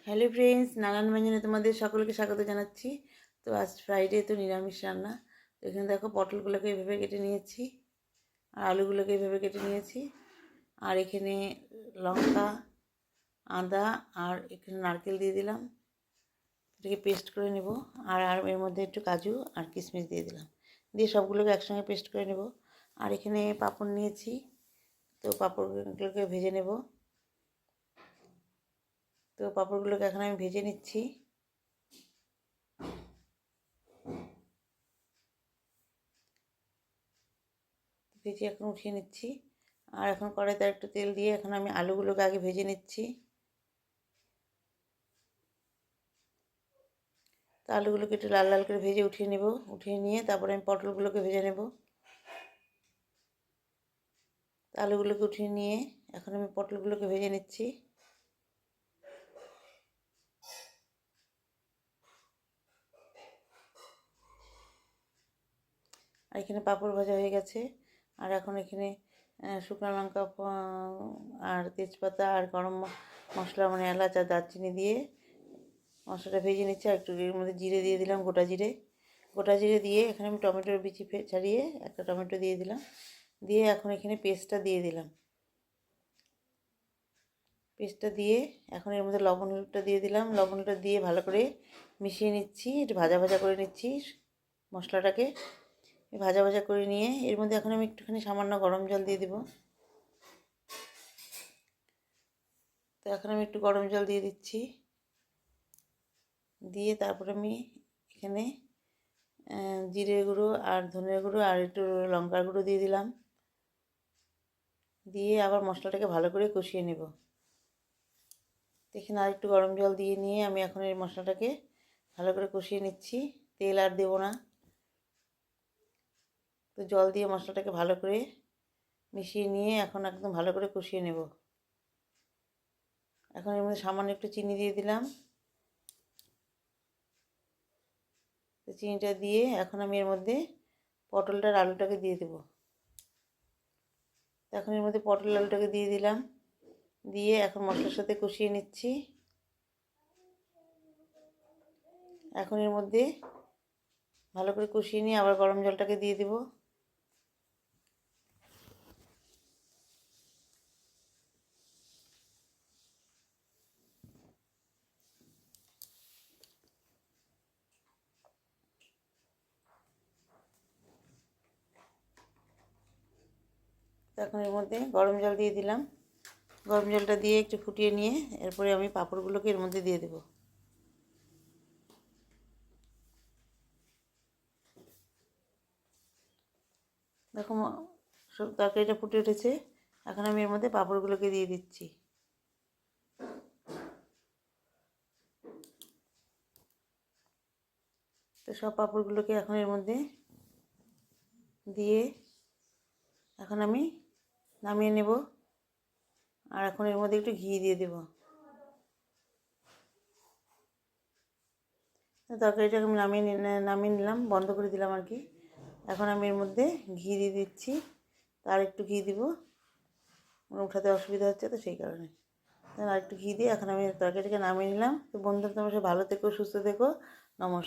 Hello friends, নানান ব্যঞ্জনে তোমাদের সকলকে স্বাগত জানাচ্ছি। তো আজ ফ্রাইডে, তো নিরামিষ রান্না। তো এখানে দেখো, পটলগুলোকে এইভাবে কেটে নিয়েছি, আর আলুগুলোকে এইভাবে কেটে নিয়েছি, আর এখানে লঙ্কা, আদা, আর এখানে নারকেল দিয়ে দিলাম। এটাকে পেস্ট করে নেব। আর আর এর মধ্যে একটু কাজু আর কিশমিশ দিয়ে দিলাম, দিয়ে সবগুলোকে একসঙ্গে পেস্ট করে নেব। আর এখানে পাঁপড় নিয়েছি, তো পাঁপড়গুলোকে ভেজে নেব। তো পাঁপড়গুলোকে এখন আমি ভেজে নিচ্ছি। ভেজে এখন উঠিয়ে নিচ্ছি। আর এখন কড়াইতে একটু তেল দিয়ে এখন আমি আলুগুলোকে আগে ভেজে নিচ্ছি। তো আলুগুলোকে একটু লাল লাল করে ভেজে উঠিয়ে নেব। উঠিয়ে নিয়ে তারপরে আমি পটলগুলোকে ভেজে নেব। আলুগুলোকে উঠিয়ে নিয়ে এখন আমি পটলগুলোকে ভেজে নিচ্ছি। আর এখানে পাঁপড় ভাজা হয়ে গেছে। আর এখন এখানে শুকনো লঙ্কা আর তেজপাতা আর গরম মশলা, মানে এলাচ আর দারচিনি দিয়ে মশলাটা ভেজে নিচ্ছি। আর একটু এর মধ্যে জিরে দিয়ে দিলাম, গোটা জিরে দিয়ে এখানে আমি টমেটোর বিচি ছাড়িয়ে একটা টমেটো দিয়ে দিলাম। দিয়ে এখন এখানে পেস্টটা দিয়ে দিলাম। পেস্টটা দিয়ে এখন এর মধ্যে লবণটা দিয়ে দিলাম। লবণটা দিয়ে ভালো করে মিশিয়ে নিচ্ছি, একটু ভাজা ভাজা করে নিচ্ছি মশলাটাকে। ভাজা ভাজা করে নিয়ে এর মধ্যে এখন আমি একটুখানি সামান্য গরম জল দিয়ে দেবো। তো এখন আমি একটু গরম জল দিয়ে দিচ্ছি। দিয়ে তারপর আমি এখানে জিরে গুঁড়ো আর ধনে গুঁড়ো আর একটু লঙ্কার গুঁড়ো দিয়ে দিলাম। দিয়ে আবার মশলাটাকে ভালো করে কষিয়ে নেব। এখানে আর একটু গরম জল দিয়ে নিয়ে আমি এখন এই মশলাটাকে ভালো করে কষিয়ে নিচ্ছি। তেল আর দেবো না। তো জল দিয়ে মশলাটাকে ভালো করে মিশিয়ে নিয়ে এখন একদম ভালো করে কষিয়ে নেব। এখন এর মধ্যে সামান্য একটু চিনি দিয়ে দিলাম। তো চিনিটা দিয়ে এখন আমি এর মধ্যে পটলটার আলুটাকে দিয়ে দেবো। এখন এর মধ্যে পটল আলুটাকে দিয়ে দিলাম। দিয়ে এখন মশলার সাথে কষিয়ে নিচ্ছি। এখন এর মধ্যে ভালো করে কষিয়ে নিয়ে আবার গরম জলটাকে দিয়ে দেবো। এখন এর মধ্যে গরম জল দিয়ে দিলাম। গরম জলটা দিয়ে একটু ফুটিয়ে নিয়ে এরপরে আমি পাঁপড়গুলোকে এর মধ্যে দিয়ে দেবো। দেখো, সব তরকারিটা ফুটে উঠেছে। এখন আমি এর মধ্যে পাঁপড়গুলোকে দিয়ে দিচ্ছি। তো সব পাঁপড়গুলোকে এখন এর মধ্যে দিয়ে এখন আমি নামিয়ে নেব। আর এখন এর মধ্যে একটু ঘি দিয়ে দেব। তরকারিটাকে আমি নামিয়ে নিলাম, বন্ধ করে দিলাম আর কি। এখন আমি এর মধ্যে ঘি দিয়ে দিচ্ছি। আর একটু ঘি দিব, উঠাতে অসুবিধা হচ্ছে, তো সেই কারণে আর একটু ঘি দিয়ে এখন আমি তরকারিটাকে নামিয়ে নিলাম। তো বন্ধুরা, তোমরা সব ভালো থেকো, সুস্থ থেকো। নমস্কার।